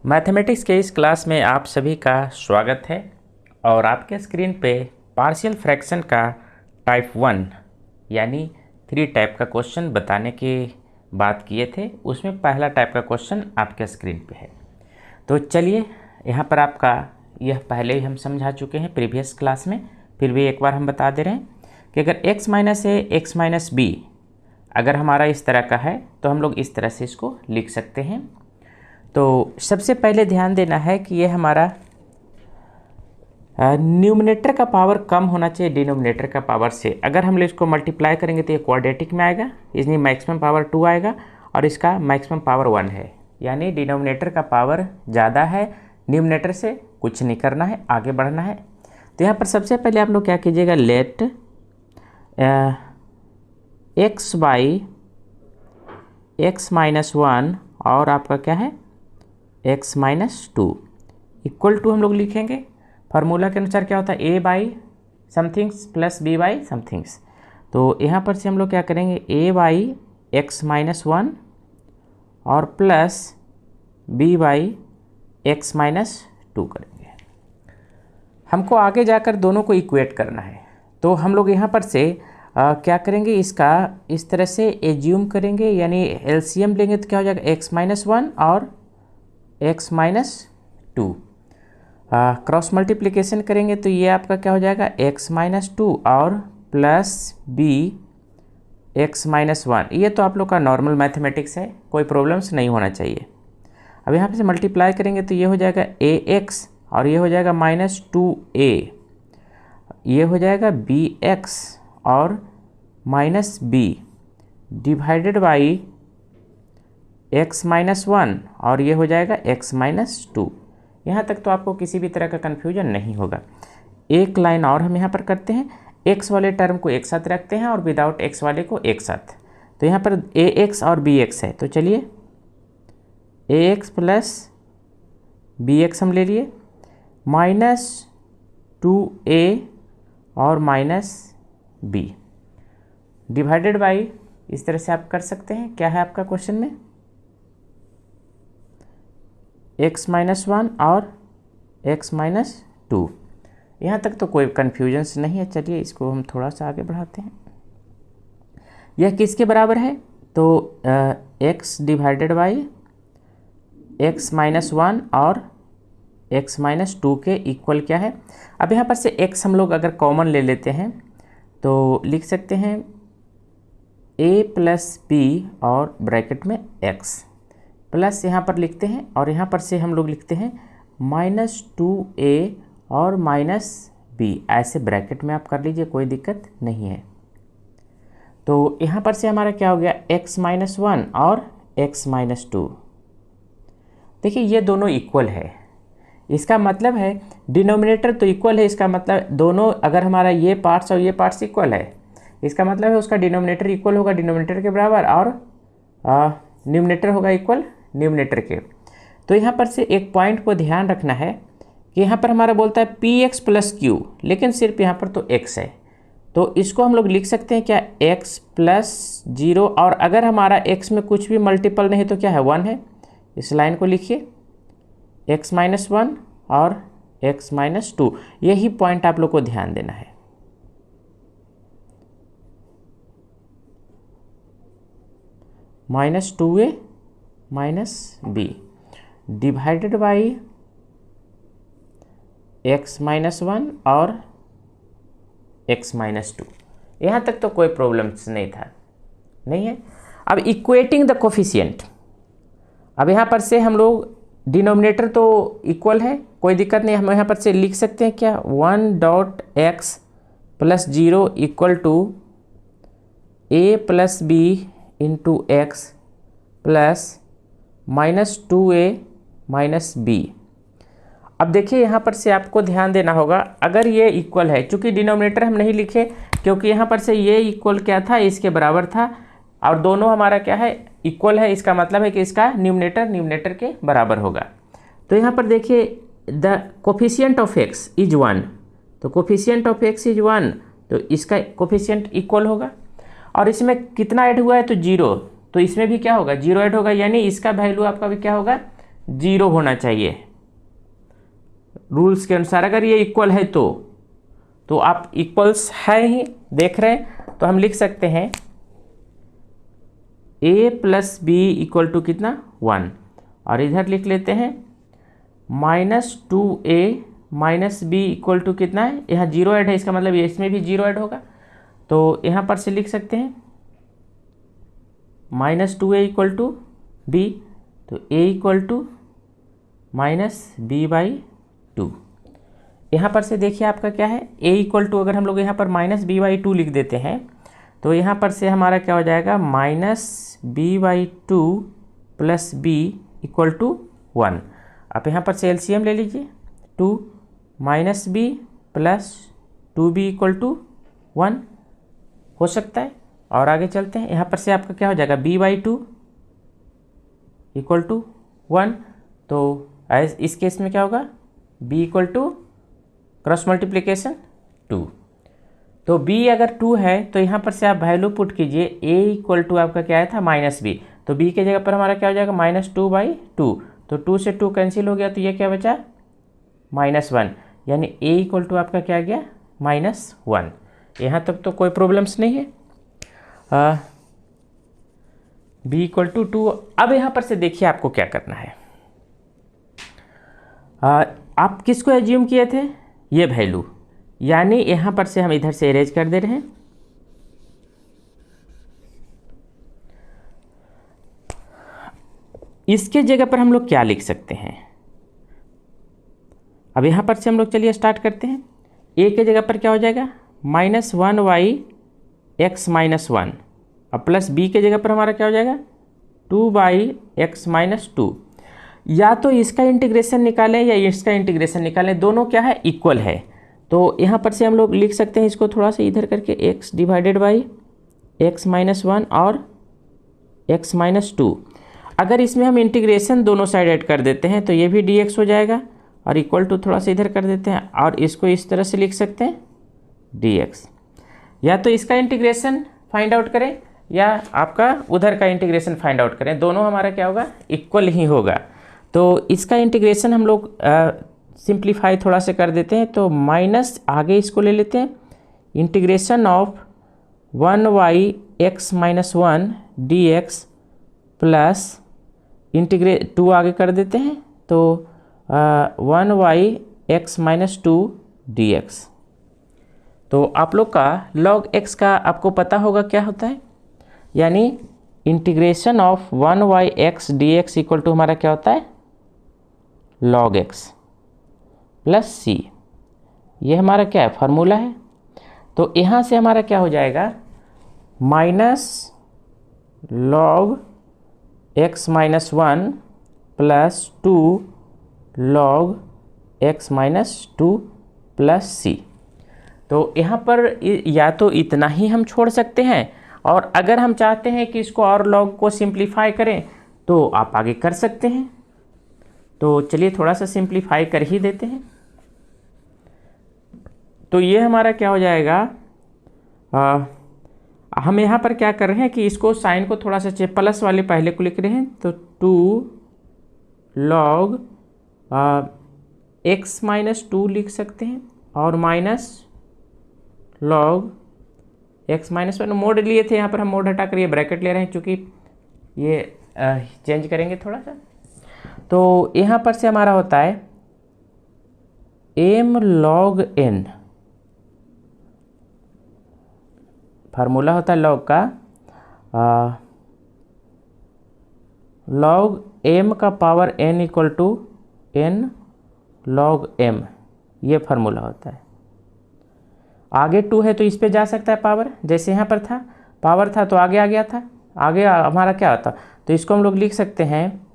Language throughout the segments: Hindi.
मैथमेटिक्स के इस क्लास में आप सभी का स्वागत है और आपके स्क्रीन पे पार्शियल फ्रैक्शन का टाइप 1 यानी 3 टाइप का क्वेश्चन बताने की बात किए थे। उसमें पहला टाइप का क्वेश्चन आपके स्क्रीन पे है। तो चलिए यहाँ पर आपका यह पहले ही हम समझा चुके हैं प्रीवियस क्लास में, फिर भी एक बार हम बता दे रहे हैं कि अगर x माइनस ए एक्स माइनस बी अगर हमारा इस तरह का है तो हम लोग इस तरह से इसको लिख सकते हैं। तो सबसे पहले ध्यान देना है कि ये हमारा न्यूमरेटर का पावर कम होना चाहिए डिनोमिनेटर का पावर से। अगर हम इसको मल्टीप्लाई करेंगे तो ये क्वाड्रेटिक में आएगा, इसमें मैक्सिमम पावर 2 आएगा और इसका मैक्सिमम पावर 1 है, यानी डिनोमिनेटर का पावर ज़्यादा है, न्यूमरेटर से कुछ नहीं करना है, आगे बढ़ना है। तो यहाँ पर सबसे पहले आप लोग क्या कीजिएगा, let x by x minus 1 और आपका क्या है x माइनस 2 इक्वल टू हम लोग लिखेंगे। फार्मूला के अनुसार क्या होता है, a by somethings plus b by somethings. तो यहाँ पर से हम लोग क्या करेंगे, a बाई एक्स माइनस 1 और plus b by x minus 2 करेंगे। हमको आगे जाकर दोनों को इक्वेट करना है। तो हम लोग यहाँ पर से क्या करेंगे, इसका इस तरह से एज्यूम करेंगे, यानी एलसीएम लेंगे तो क्या हो जाएगा x माइनस 1 और x माइनस 2। क्रॉस मल्टीप्लिकेशन करेंगे तो ये आपका क्या हो जाएगा, x माइनस 2 और प्लस b x माइनस 1। ये तो आप लोग का नॉर्मल मैथमेटिक्स है, कोई प्रॉब्लम्स नहीं होना चाहिए। अब यहाँ पे से मल्टीप्लाई करेंगे तो ये हो जाएगा ax और ये हो जाएगा माइनस 2a, ये हो जाएगा bx और minus b divided by x minus 1 और ये हो जाएगा x माइनस 2। यहाँ तक तो आपको किसी भी तरह का कन्फ्यूजन नहीं होगा। एक लाइन और हम यहाँ पर करते हैं, x वाले टर्म को एक साथ रखते हैं और विदाउट x वाले को एक साथ। तो यहाँ पर ax और bx है, तो चलिए ax प्लस bx हम ले लिए, माइनस 2a और माइनस b डिवाइडेड बाई, इस तरह से आप कर सकते हैं। क्या है आपका क्वेश्चन में, x माइनस 1 और x माइनस 2। यहाँ तक तो कोई कन्फ्यूजन्स नहीं है। चलिए इसको हम थोड़ा सा आगे बढ़ाते हैं। यह किसके बराबर है, तो x divided by x minus 1 और x माइनस 2 के इक्वल क्या है। अब यहाँ पर से x हम लोग अगर कॉमन ले लेते हैं तो लिख सकते हैं a प्लस b और ब्रैकेट में x प्लस यहाँ पर लिखते हैं और यहाँ पर से हम लोग लिखते हैं माइनस 2a और माइनस b, ऐसे ब्रैकेट में आप कर लीजिए, कोई दिक्कत नहीं है। तो यहाँ पर से हमारा क्या हो गया, x माइनस 1 और x माइनस 2। देखिए ये दोनों इक्वल है, इसका मतलब है डिनोमिनेटर तो इक्वल है, इसका मतलब दोनों अगर हमारा ये पार्ट्स और ये पार्ट्स इक्वल है, इसका मतलब है उसका डिनोमिनेटर इक्वल होगा डिनोमिनेटर के बराबर और न्यूमरेटर होगा इक्वल न्यूमरेटर के। तो यहाँ पर से एक पॉइंट को ध्यान रखना है कि यहाँ पर हमारा बोलता है px प्लस q, लेकिन सिर्फ यहाँ पर तो x है, तो इसको हम लोग लिख सकते हैं क्या, x प्लस 0 और अगर हमारा x में कुछ भी मल्टीपल नहीं तो क्या है 1 है। इस लाइन को लिखिए x माइनस 1 और x माइनस 2, यही पॉइंट आप लोग को ध्यान देना है। Minus 2a minus b divided by x minus 1 और x माइनस 2। यहाँ तक तो कोई प्रॉब्लम्स नहीं था, नहीं है। अब इक्वेटिंग द कोफिशिएंट, अब यहाँ पर से हम लोग डिनोमिनेटर तो इक्वल है, कोई दिक्कत नहीं, हम यहाँ पर से लिख सकते हैं क्या, 1.x plus 0 equal to a plus b into x plus minus 2a minus b। अब देखिए यहाँ पर से आपको ध्यान देना होगा, अगर ये इक्वल है, चूँकि डिनोमिनेटर हम नहीं लिखे क्योंकि यहाँ पर से ये इक्वल क्या था, इसके बराबर था और दोनों हमारा क्या है, इक्वल है, इसका मतलब है कि इसका न्यूमरेटर के बराबर होगा। तो यहाँ पर देखिए the coefficient of x is 1, तो कोफिशिएंट ऑफ x इज 1, तो इसका कोफिशिएंट इक्वल होगा और इसमें कितना ऐड हुआ है तो 0, तो इसमें भी क्या होगा 0 ऐड होगा, यानी इसका वैल्यू आपका भी क्या होगा 0 होना चाहिए रूल्स के अनुसार। अगर ये इक्वल है तो आप इक्वल्स है ही देख रहे हैं, तो हम लिख सकते हैं a plus B equal to कितना 1, और इधर लिख लेते हैं -2a minus B equal to कितना है, यहाँ 0 ऐड है, इसका मतलब ये इसमें भी 0 ऐड होगा, तो यहाँ पर से लिख सकते हैं -2a इक्वल टू b, तो a इक्वल टू -b/2। यहाँ पर से देखिए आपका क्या है, a इक्वल टू, अगर हम लोग यहाँ पर -b/2 लिख देते हैं तो यहाँ पर से हमारा क्या हो जाएगा -b/2 plus b equal to 1। आप यहाँ पर से एलसीएम ले लीजिए, 2 -b plus 2b equal to 1 हो सकता है। और आगे चलते हैं, यहाँ पर से आपका क्या हो जाएगा b/2 इक्वल टू 1, तो इस केस में क्या होगा b equal to cross multiplication 2। तो b अगर 2 है तो यहाँ पर से आप वैल्यू पुट कीजिए, a इक्वल टू आपका क्या आया था -b, तो b के जगह पर हमारा क्या हो जाएगा -2/2, तो 2 से 2 कैंसिल हो गया, तो ये क्या बचा -1, यानी a इक्वल टू आपका क्या आ गया -1। यहाँ तक तो कोई प्रॉब्लम्स नहीं है। b equal to 2। अब यहाँ पर से देखिए आपको क्या करना है, आप किसको एज्यूम किए थे, ये वैल्यू, यानी यहाँ पर से हम इधर से इरेज कर दे रहे हैं। इसके जगह पर हम लोग क्या लिख सकते हैं, अब यहाँ पर से हम लोग चलिए स्टार्ट करते हैं। a के जगह पर क्या हो जाएगा -1/x-1, अब प्लस b के जगह पर हमारा क्या हो जाएगा 2/x-2। या तो इसका इंटीग्रेशन निकालें या इसका इंटीग्रेशन निकालें, दोनों क्या है इक्वल है, तो यहाँ पर से हम लोग लिख सकते हैं इसको थोड़ा सा इधर करके x डिवाइडेड बाई x-1 और x-2। अगर इसमें हम इंटीग्रेशन दोनों साइड ऐड कर देते हैं तो ये भी dx हो जाएगा, और इक्वल टू थोड़ा सा इधर कर देते हैं और इसको इस तरह से लिख सकते हैं dx। या तो इसका इंटीग्रेशन फाइंड आउट करें या आपका उधर का इंटीग्रेशन फाइंड आउट करें, दोनों हमारा क्या होगा इक्वल ही होगा। तो इसका इंटीग्रेशन हम लोग सिंप्लीफाई थोड़ा सा कर देते हैं, तो माइनस आगे इसको ले लेते हैं, integration of 1/x-1 dx plus 2 आगे कर देते हैं, तो 1/x-2 dx। तो आप लोग का log x का आपको पता होगा क्या होता है, यानी integration of 1/x dx equal to हमारा क्या होता है log x प्लस c, ये हमारा क्या है फार्मूला है। तो यहाँ से हमारा क्या हो जाएगा -log x-1 plus 2 log x-2 plus c। तो यहाँ पर या तो इतना ही हम छोड़ सकते हैं, और अगर हम चाहते हैं कि इसको और log को सिंप्लीफाई करें तो आप आगे कर सकते हैं। तो चलिए थोड़ा सा सिंप्लीफाई कर ही देते हैं। तो ये हमारा क्या हो जाएगा, हम यहाँ पर क्या कर रहे हैं कि इसको साइन को थोड़ा सा प्लस वाले पहले को लिख रहे हैं, तो 2 log x-2 लिख सकते हैं और माइनस log x-1 मोड लिए थे, यहाँ पर हम मोड हटा कर ये ब्रैकेट ले रहे हैं क्योंकि ये चेंज करेंगे थोड़ा सा। तो यहाँ पर से हमारा होता है m log n, फार्मूला होता है log का log m का power n equal to n log m, ये फार्मूला होता है। आगे 2 है तो इस पे जा सकता है पावर, जैसे यहाँ पर था पावर था तो आगे आ गया था, आगे हमारा क्या होता, तो इसको हम लोग लिख सकते हैं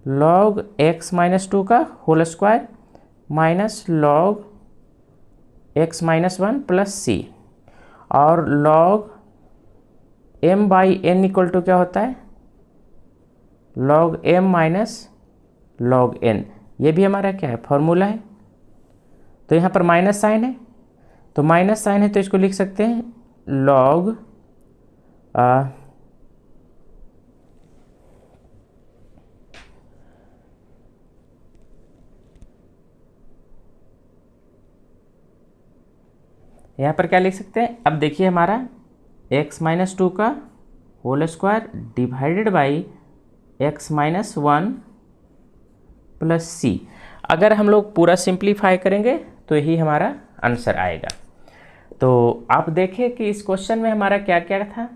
log x-2 का whole square minus log x-1 plus c, और log m/n इक्वल टू क्या होता है log m minus log n, ये भी हमारा क्या है फॉर्मूला है। तो यहाँ पर माइनस साइन है, तो माइनस साइन है तो इसको लिख सकते हैं log यहाँ पर क्या लिख सकते हैं, अब देखिए हमारा x माइनस 2 का whole square divided by x minus 1 plus C. अगर हम लोग पूरा सिंप्लीफाई करेंगे तो यही हमारा आंसर आएगा। तो आप देखें कि इस क्वेश्चन में हमारा क्या क्या था।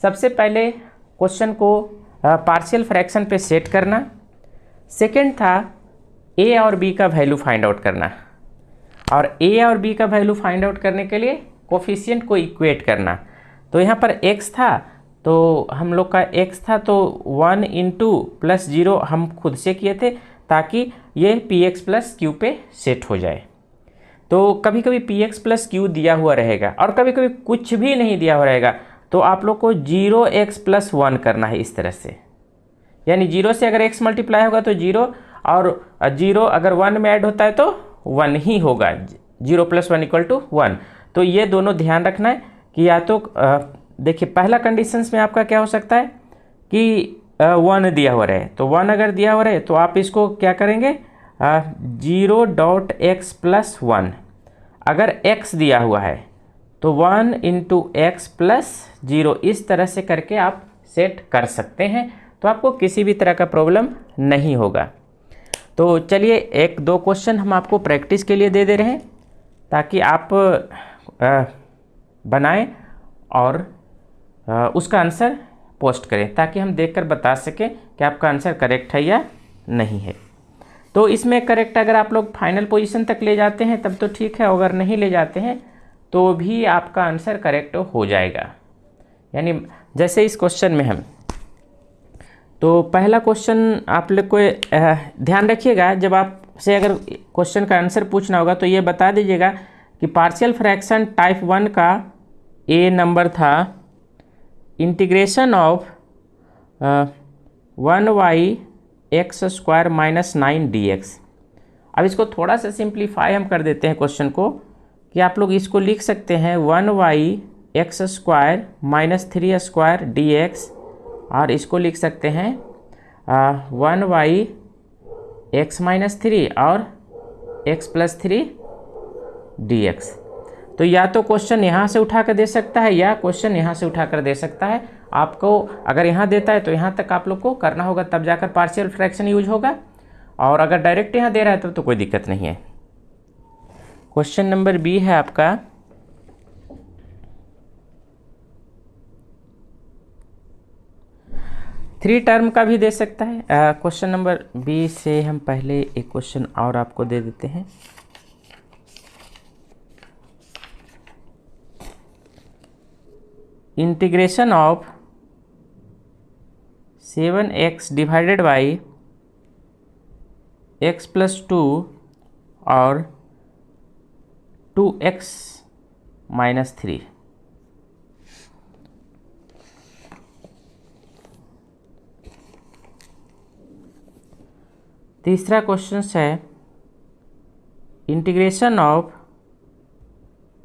सबसे पहले क्वेश्चन को पार्शियल फ्रैक्शन पे सेट करना, सेकंड था a और b का वैल्यू फाइंड आउट करना, और a और b का वैल्यू फाइंड आउट करने के लिए कोफिशिएंट को इक्वेट करना। तो यहाँ पर x था, तो हम लोग का x था तो 1 इंटू प्लस 0 हम खुद से किए थे ताकि ये px प्लस क्यू पे सेट हो जाए। तो कभी कभी px प्लस क्यू दिया हुआ रहेगा और कभी कभी कुछ भी नहीं दिया हुआ रहेगा, तो आप लोग को 0x प्लस 1 करना है इस तरह से। यानी 0 से अगर x मल्टीप्लाई होगा तो 0, और 0 अगर 1 में ऐड होता है तो 1 ही होगा, 0 प्लस 1 इक्वल टू 1। तो ये दोनों ध्यान रखना है कि या तो देखिए पहला कंडीशंस में आपका क्या हो सकता है कि 1 दिया हुआ रहे, तो 1 अगर दिया हुआ रहे तो आप इसको क्या करेंगे 0.x प्लस 1। अगर x दिया हुआ है तो 1 इंटू एक्स प्लस 0, इस तरह से करके आप सेट कर सकते हैं, तो आपको किसी भी तरह का प्रॉब्लम नहीं होगा। तो चलिए एक दो क्वेश्चन हम आपको प्रैक्टिस के लिए दे दे रहे हैं ताकि आप बनाएं और उसका आंसर पोस्ट करें, ताकि हम देखकर बता सकें कि आपका आंसर करेक्ट है या नहीं है। तो इसमें करेक्ट अगर आप लोग फाइनल पोजीशन तक ले जाते हैं तब तो ठीक है, अगर नहीं ले जाते हैं तो भी आपका आंसर करेक्ट हो जाएगा। यानी जैसे इस क्वेश्चन में हम, तो पहला क्वेश्चन आप लोग को ध्यान रखिएगा, जब आपसे अगर क्वेश्चन का आंसर पूछना होगा तो ये बता दीजिएगा कि पार्शियल फ्रैक्शन टाइप 1 का ए नंबर था integration of 1y x square minus 9 dx। अब इसको थोड़ा सा सिंप्लीफाई हम कर देते हैं क्वेश्चन को, कि आप लोग इसको लिख सकते हैं 1y x square minus 3 square dx, और इसको लिख सकते हैं 1y एक्स माइनस 3 और x प्लस 3 dx। तो या तो क्वेश्चन यहाँ से उठा कर दे सकता है या क्वेश्चन यहाँ से उठा कर दे सकता है। आपको अगर यहाँ देता है तो यहाँ तक आप लोग को करना होगा, तब जाकर पार्शियल फ्रैक्शन यूज होगा, और अगर डायरेक्ट यहाँ दे रहा है तब तो कोई दिक्कत नहीं है। क्वेश्चन नंबर बी है आपका, थ्री टर्म का भी दे सकता है। क्वेश्चन नंबर बी से हम पहले एक क्वेश्चन और आपको दे देते हैं। Integration of 7x divided by x plus 2 और 2x माइनस 3। तीसरा क्वेश्चन है integration of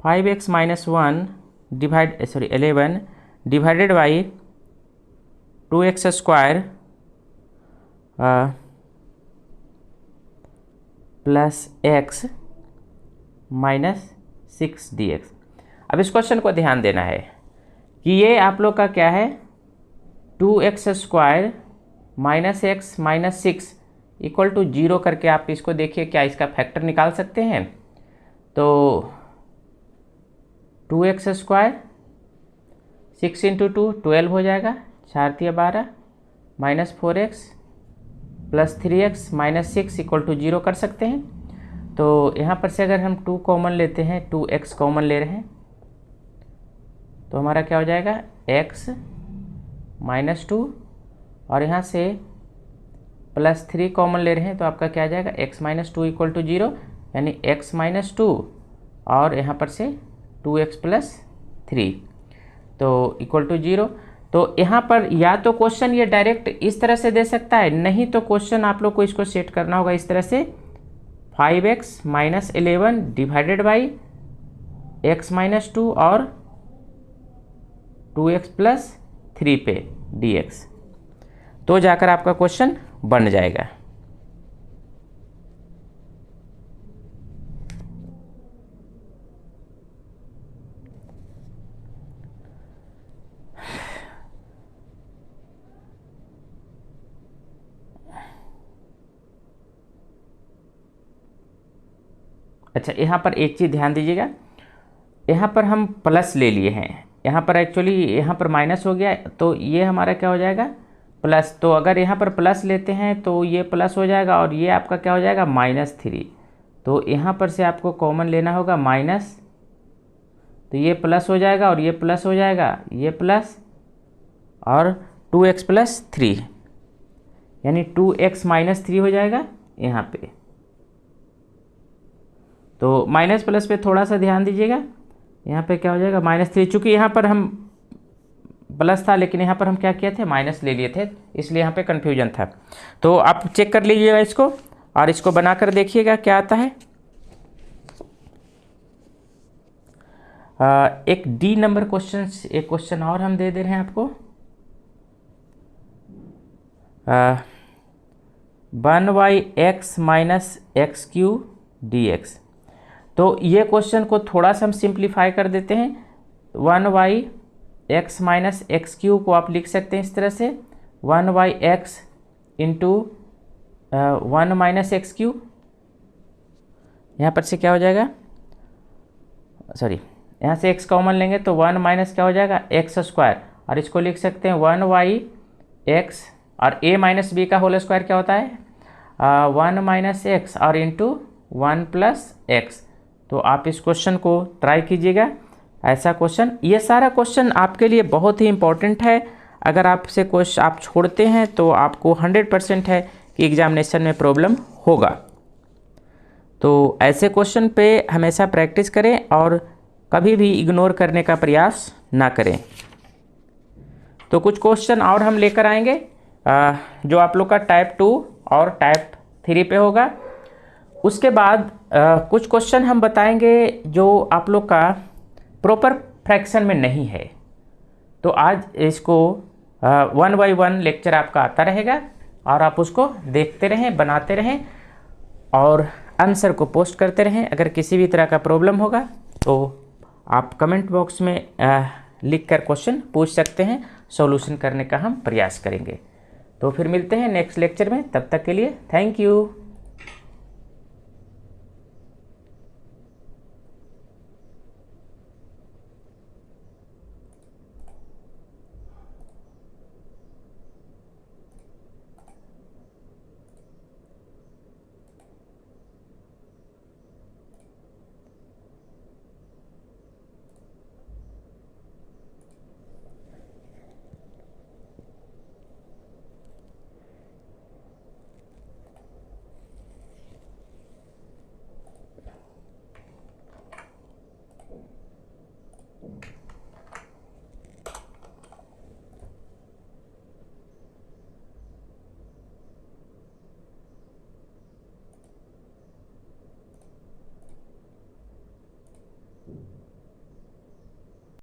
5x minus 1 11 divided by 2x square plus x minus 6 dx। अब इस क्वेश्चन को ध्यान देना है कि ये आप लोग का क्या है, 2x square minus x minus 6 equal to 0 करके आप इसको देखिए क्या इसका फैक्टर निकाल सकते हैं। तो 2x स्क्वायर 6 इंटू 2 12 हो जाएगा, 4 तिया 12 minus 4x plus 3x minus 6 equal to 0 कर सकते हैं। तो यहाँ पर से अगर हम 2 कॉमन लेते हैं, 2x कॉमन ले रहे हैं, तो हमारा क्या हो जाएगा x माइनस 2, और यहाँ से प्लस 3 कॉमन ले रहे हैं तो आपका क्या आ जाएगा x माइनस 2 इक्वल टू 0, यानी x माइनस 2 और यहाँ पर से 2x प्लस 3 तो इक्वल टू 0। तो यहाँ पर या तो क्वेश्चन ये डायरेक्ट इस तरह से दे सकता है, नहीं तो क्वेश्चन आप लोग को इसको सेट करना होगा इस तरह से 5x minus 11 divided by x minus 2 और 2x प्लस 3 पे dx, तो जाकर आपका क्वेश्चन बन जाएगा। अच्छा, यहाँ पर एक चीज़ ध्यान दीजिएगा, यहाँ पर हम प्लस ले लिए हैं, यहाँ पर एक्चुअली यहाँ पर माइनस हो गया, तो ये हमारा क्या हो जाएगा प्लस। तो अगर यहाँ पर प्लस लेते हैं तो ये प्लस हो जाएगा और ये आपका क्या हो जाएगा -3। तो यहाँ पर से आपको कॉमन लेना होगा माइनस, तो ये प्लस हो जाएगा और ये प्लस हो जाएगा, ये प्लस और 2x + 3 यानी 2x - 3 हो जाएगा यहाँ पे। तो माइनस प्लस पे थोड़ा सा ध्यान दीजिएगा, यहाँ पे क्या हो जाएगा -3, चूँकि यहाँ पर हम प्लस था लेकिन यहाँ पर हम क्या किए थे माइनस ले लिए थे, इसलिए यहाँ पे कन्फ्यूजन था। तो आप चेक कर लीजिएगा इसको और इसको बनाकर देखिएगा क्या आता है। एक डी नंबर क्वेश्चन, एक क्वेश्चन और हम दे रहे हैं आपको। 1/x - x³ dx। तो ये क्वेश्चन को थोड़ा सा हम सिंप्लीफाई कर देते हैं। 1/x - x³ को आप लिख सकते हैं इस तरह से 1/x × 1 - x³। यहाँ पर से क्या हो जाएगा, सॉरी यहाँ से x कॉमन लेंगे तो 1 माइनस क्या हो जाएगा x², और इसको लिख सकते हैं 1/x और a - b का होल स्क्वायर क्या होता है 1 - x और इंटू 1 + x। तो आप इस क्वेश्चन को ट्राई कीजिएगा, ऐसा क्वेश्चन। ये सारा क्वेश्चन आपके लिए बहुत ही इम्पोर्टेंट है। अगर आपसे क्वेश्चन आप छोड़ते हैं तो आपको 100% है कि एग्जामिनेशन में प्रॉब्लम होगा। तो ऐसे क्वेश्चन पे हमेशा प्रैक्टिस करें और कभी भी इग्नोर करने का प्रयास ना करें। तो कुछ क्वेश्चन और हम लेकर आएंगे जो आप लोग का टाइप 2 और टाइप 3 पे होगा। उसके बाद कुछ क्वेश्चन हम बताएंगे जो आप लोग का प्रॉपर फ्रैक्शन में नहीं है। तो आज इसको 1 बाय 1 लेक्चर आपका आता रहेगा और आप उसको देखते रहें, बनाते रहें और आंसर को पोस्ट करते रहें। अगर किसी भी तरह का प्रॉब्लम होगा तो आप कमेंट बॉक्स में लिख कर क्वेश्चन पूछ सकते हैं, सॉल्यूशन करने का हम प्रयास करेंगे। तो फिर मिलते हैं नेक्स्ट लेक्चर में, तब तक के लिए थैंक यू।